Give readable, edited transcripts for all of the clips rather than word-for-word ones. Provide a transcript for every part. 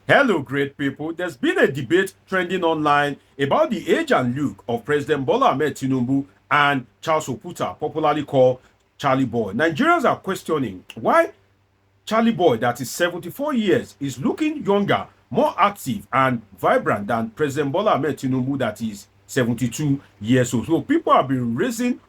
Hello, great people. There's been a debate trending online about the age and look of President Bola Tinubu and Charles Oputa, popularly called Charly Boy. Nigerians are questioning why Charly Boy, that is 74 years, is looking younger, more active, and vibrant than President Bola Tinubu, that is 72 years old. So people have been raising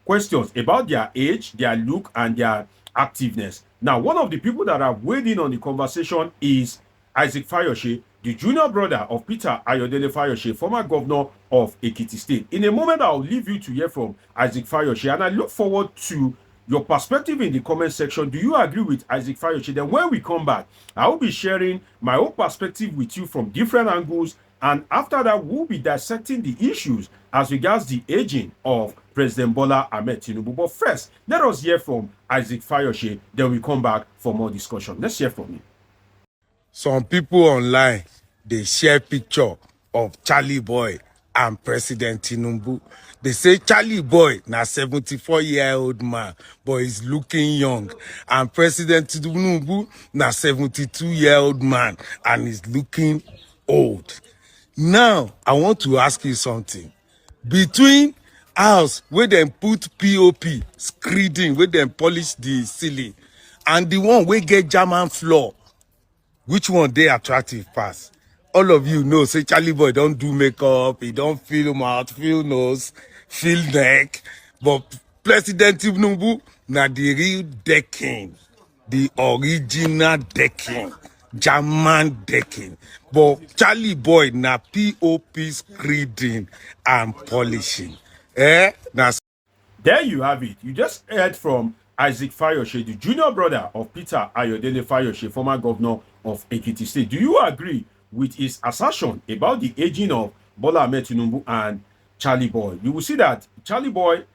questions about their age, their look, and their activeness. Now, one of the people that have weighed in on the conversation is Isaac Fayose, the junior brother of Peter Ayodele Fayose, former governor of Ekiti State. In a moment, I'll leave you to hear from Isaac Fayose, and I look forward to your perspective in the comment section. Do you agree with Isaac Fayose? Then when we come back, I will be sharing my own perspective with you from different angles, and after that, we'll be dissecting the issues as regards the aging of President Bola Tinubu. But first, let us hear from Isaac Fayose, then we come back for more discussion. Let's hear from him. Some people online, they share picture of Charly Boy and President Tinubu. They say Charly Boy na 74-year-old man, but he's looking young. And President Tinubu na 72-year-old man, and he's looking old. Now, I want to ask you something. Between house where dem put POP, screeding, where dem polish the ceiling, and the one wey get German floor, which one dey attractive pass? All of you know, say Charly Boy don't do makeup, he don't feel mouth, feel nose, feel neck. But President Tinubu, na the real decking, the original decking, German decking. But Charly Boy na POP screeding and polishing. Na There you have it. You just heard from Isaac Fayose, the junior brother of Peter Ayodele Fayose, former governor of Ekiti State. Do you agree with his assertion about the aging of Bola Tinubu and Charly Boy? You will see that Charly Boy,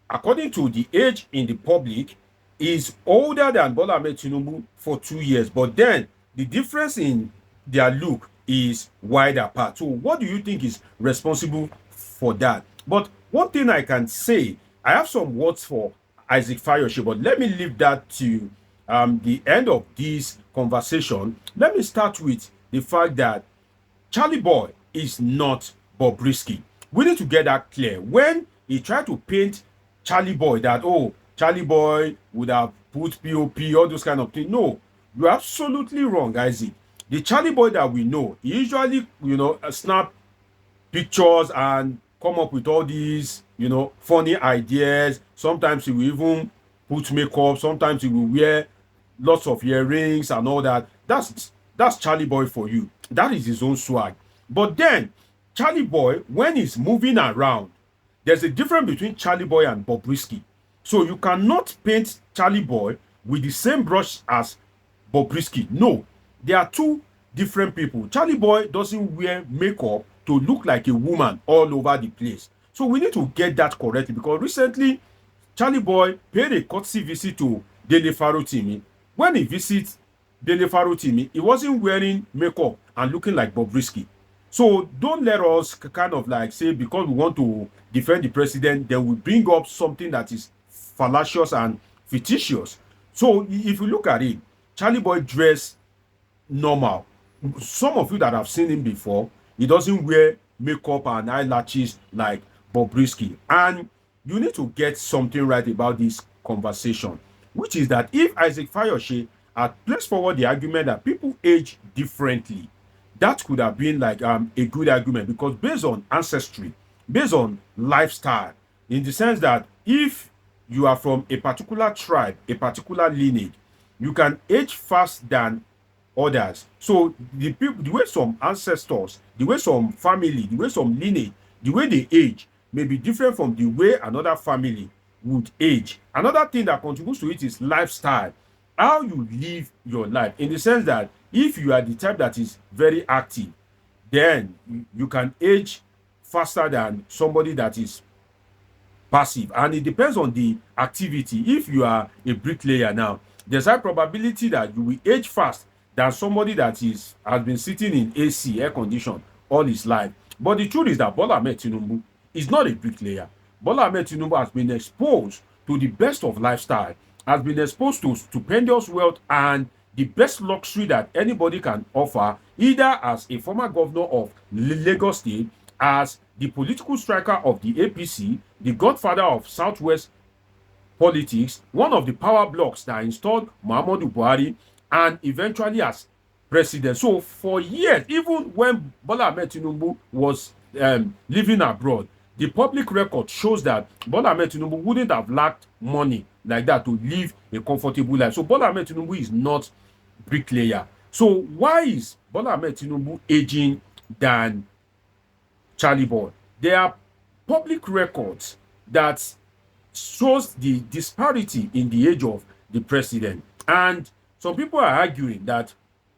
according to the age in the public, is older than Bola Tinubu for 2 years. But then the difference in their look is wide apart. So what do you think is responsible for that? But one thing I can say, I have some words for Isaac Fayose, but let me leave that to the end of this conversation. Let me start with the fact that Charly Boy is not Bobrisky. We need to get that clear. When he tried to paint Charly Boy that, oh, Charly Boy would have put POP, all those kind of things. No, you're absolutely wrong, Isaac. The Charly Boy that we know, he usually, snap pictures and come up with all these, funny ideas. Sometimes he will even put makeup. Sometimes he will wear lots of earrings and all that. That's Charly Boy for you. That is his own swag. But then, Charly Boy, when he's moving around, there's a difference between Charly Boy and Bobrisky. So you cannot paint Charly Boy with the same brush as Bobrisky. No, they are two different people. Charly Boy doesn't wear makeup to look like a woman all over the place. So we need to get that correctly, because recently Charly Boy paid a courtesy visit to Dele Farotimi. When he visits Dele Farotimi, he wasn't wearing makeup and looking like Bobrisky. So don't let us kind of like say because we want to defend the president, then we bring up something that is fallacious and fictitious. So if you look at it, Charly Boy dress normal. Some of you that have seen him before, he doesn't wear makeup and eyelashes like Bobrisky. And you need to get something right about this conversation, which is that if Isaac Fayose had placed forward the argument that people age differently, that could have been like a good argument, because based on ancestry, based on lifestyle, in the sense that if you are from a particular tribe, a particular lineage, you can age fast than others. So the people, the way some ancestors, the way some family, the way some lineage, the way they age may be different from the way another family would age. Another thing that contributes to it is lifestyle, how you live your life, in the sense that if you are the type that is very active, then you can age faster than somebody that is passive. And it depends on the activity. If you are a bricklayer now, there's a probability that you will age fast than somebody that has been sitting in AC, air condition, all his life. But the truth is that Bola Tinubu is not a bricklayer. Bola Tinubu has been exposed to the best of lifestyle, has been exposed to stupendous wealth and the best luxury that anybody can offer, either as a former governor of Lagos State, as the political striker of the APC, the godfather of Southwest politics, one of the power blocks that installed Muhammadu Buhari, and eventually as president. So for years, even when Bola Ahmed Tinubu was living abroad, the public record shows that Bola Ahmed Tinubu wouldn't have lacked money like that to live a comfortable life. So Bola Ahmed Tinubu is not bricklayer. So why is Bola Ahmed Tinubu aging than Charly Boy? There are public records that shows the disparity in the age of the president. And some people are arguing that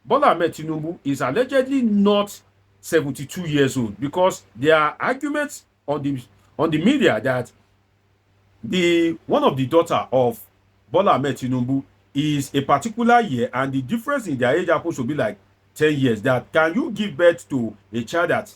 Bola Ahmed Tinubu is allegedly not 72 years old, because there are arguments on the media that the one of the daughter of Bola Ahmed Tinubu is a particular year, and the difference in their age happens to be like 10 years. That can you give birth to a child at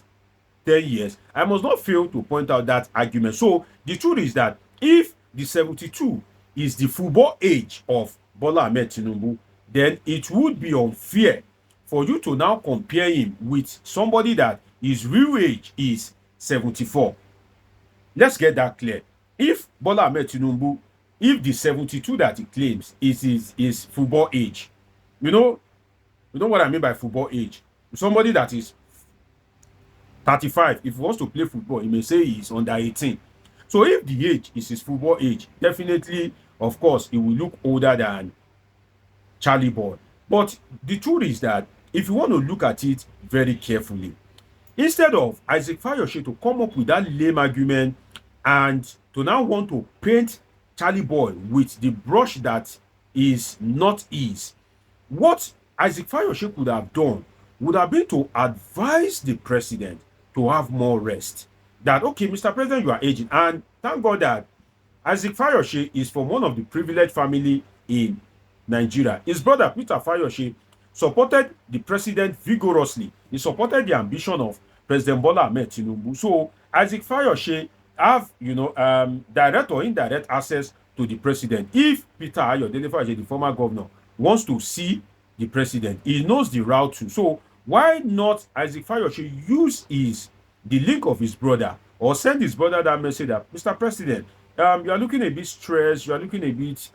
10 years? I must not fail to point out that argument. So the truth is that if the 72 is the football age of Bola Ahmed Tinubu, then it would be unfair for you to now compare him with somebody that his real age is 74. Let's get that clear. If Bola Ahmed Tinubu, if the 72 that he claims is his football age, you know what I mean by football age. Somebody that is 35, if he wants to play football, he may say he's under 18. So if the age is his football age, definitely, of course, he will look older than Charly Boy. But the truth is that if you want to look at it very carefully, instead of Isaac Fayose to come up with that lame argument and to now want to paint Charly Boy with the brush that is not his, what Isaac Fayose could have done would have been to advise the president to have more rest. That, okay, Mr. President, you are aging. And thank God that Isaac Fayose is from one of the privileged family in Nigeria. His brother, Peter Fayose, supported the president vigorously. He supported the ambition of President Bola Ahmed Tinubu. So Isaac Fayose have, direct or indirect access to the president. If Peter Ayodele Fayose, the former governor, wants to see the president, he knows the route to. So why not Isaac Fayose use the link of his brother, or send his brother that message that, Mr. President, you are looking a bit stressed, you are looking a bit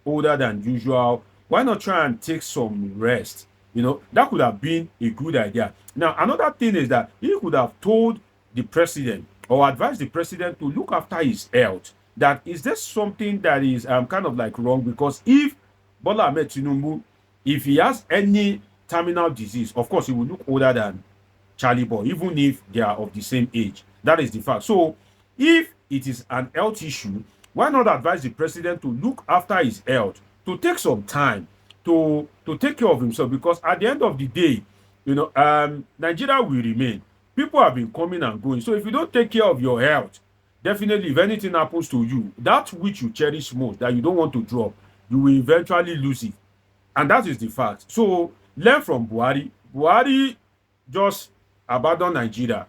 older than usual. Why not try and take some rest? That could have been a good idea. Now, another thing is that he could have told the president or advised the president to look after his health. That is there something that is kind of like wrong? Because if Bola Ahmed Tinubu, if he has any terminal disease, of course, he will look older than Charly Boy, even if they are of the same age. That is the fact. So if it is an health issue, why not advise the president to look after his health, to take some time to take care of himself? Because at the end of the day, Nigeria will remain. People have been coming and going. So if you don't take care of your health, definitely, if anything happens to you, that which you cherish most, that you don't want to drop, you will eventually lose it. And that is the fact. So learn from Buhari. Buhari just abandoned Nigeria.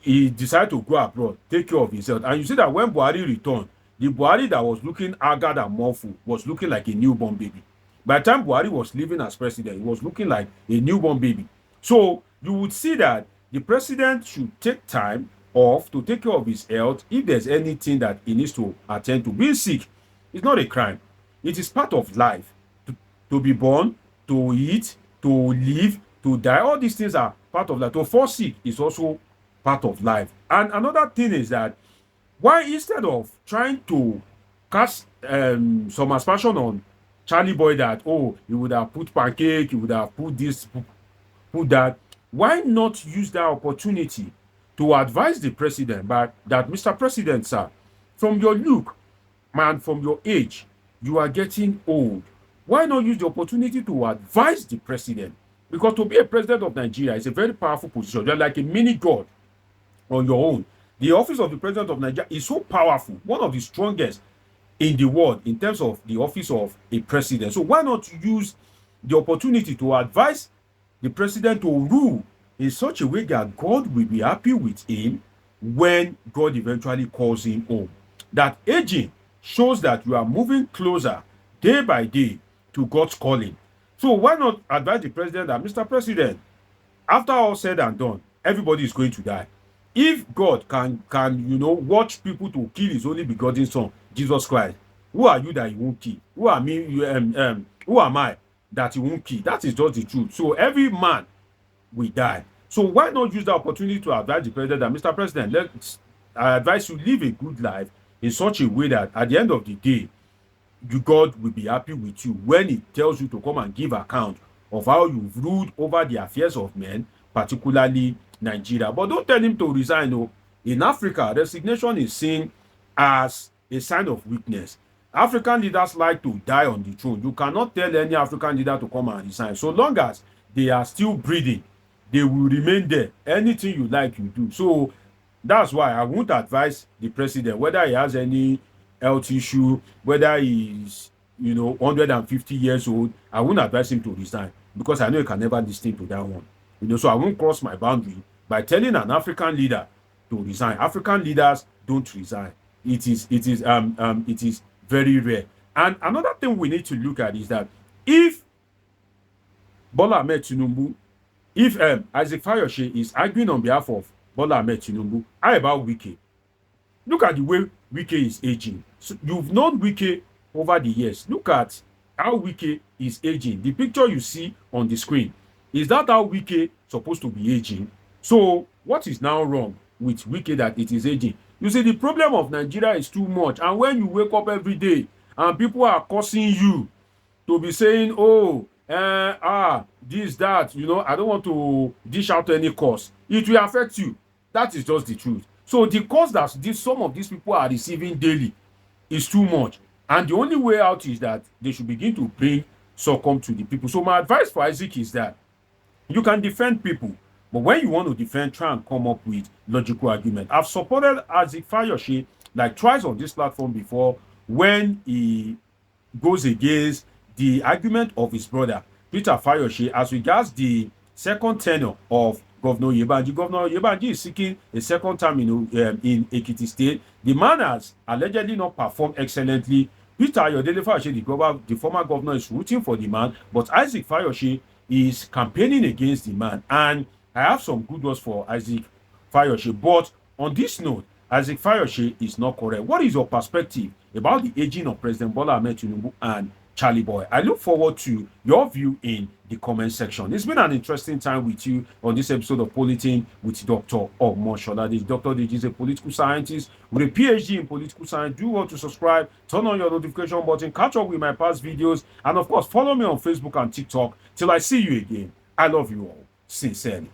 He decided to go abroad, take care of himself. And you see that when Buhari returned, the Buhari that was looking haggard and mournful was looking like a newborn baby. By the time Buhari was leaving as president, he was looking like a newborn baby. So you would see that the president should take time off to take care of his health. If there's anything that he needs to attend to, being sick is not a crime. It is part of life. To be born, to eat, to live, to die, all these things are part of life. To fall sick is also part of life. And another thing is that why, instead of trying to cast some aspersion on Charly Boy that, oh, he would have put pancake, he would have put this, put that, why not use that opportunity to advise the president that, Mr. President, sir, from your look, man, from your age, you are getting old. Why not use the opportunity to advise the president? Because to be a president of Nigeria is a very powerful position. You're like a mini god on your own. The office of the president of Nigeria is so powerful, one of the strongest in the world in terms of the office of a president. So why not use the opportunity to advise the president to rule in such a way that God will be happy with him when God eventually calls him home? That aging shows that you are moving closer day by day to God's calling. So why not advise the president that, Mr. President, after all said and done, everybody is going to die. If God can watch people to kill his only begotten son, Jesus Christ, who are you that he won't kill? Who are me? Who am I that he won't kill? That is just the truth. So every man will die. So why not use the opportunity to advise the president that, Mr. President, I advise you live a good life in such a way that at the end of the day, God will be happy with you when he tells you to come and give account of how you've ruled over the affairs of men, particularly Nigeria. But don't tell him to resign. No. In Africa, resignation is seen as a sign of weakness. African leaders like to die on the throne. You cannot tell any African leader to come and resign. So long as they are still breathing, they will remain there. Anything you like, you do. So that's why I won't advise the president, whether he has any health issue, whether he's 150 years old, I won't advise him to resign because I know he can never listen to that one. So I won't cross my boundary by telling an African leader to resign. African leaders don't resign. It is very rare. And another thing we need to look at is that if Bola Tinubu, if Isaac Fayose is arguing on behalf of Bola Tinubu, how about Wike? Look at the way Wike is aging. So you've known Wike over the years. Look at how Wike is aging. The picture you see on the screen, is that how Wike supposed to be aging? So what is now wrong with Wike that it is aging? You see, the problem of Nigeria is too much. And when you wake up every day and people are cursing you to be saying, oh, this, that, I don't want to dish out any curse. It will affect you. That is just the truth. So the cost that some of these people are receiving daily is too much. And the only way out is that they should begin to bring succumb to the people. So my advice for Isaac is that you can defend people, but when you want to defend, try and come up with logical argument. I've supported Isaac Fayose like twice on this platform before when he goes against the argument of his brother, Peter Fayose, as regards the second tenure of Governor Yebanji. Governor Yebanji is seeking a second term in Ekiti State. The man has allegedly not performed excellently. Peter Ayodele Fayose, the former governor, is rooting for the man, but Isaac Fayose is campaigning against the man. And I have some good words for Isaac Fayose. But on this note, Isaac Fayose is not correct. What is your perspective about the aging of President Bola Tinubu and Charly Boy? I look forward to your view in the comment section. It's been an interesting time with you on this episode of Politin with Dr. Omoshola. Dr. Deji is a political scientist with a PhD in political science. Do want to subscribe, turn on your notification button, catch up with my past videos, and of course, follow me on Facebook and TikTok. Till I see you again, I love you all sincerely.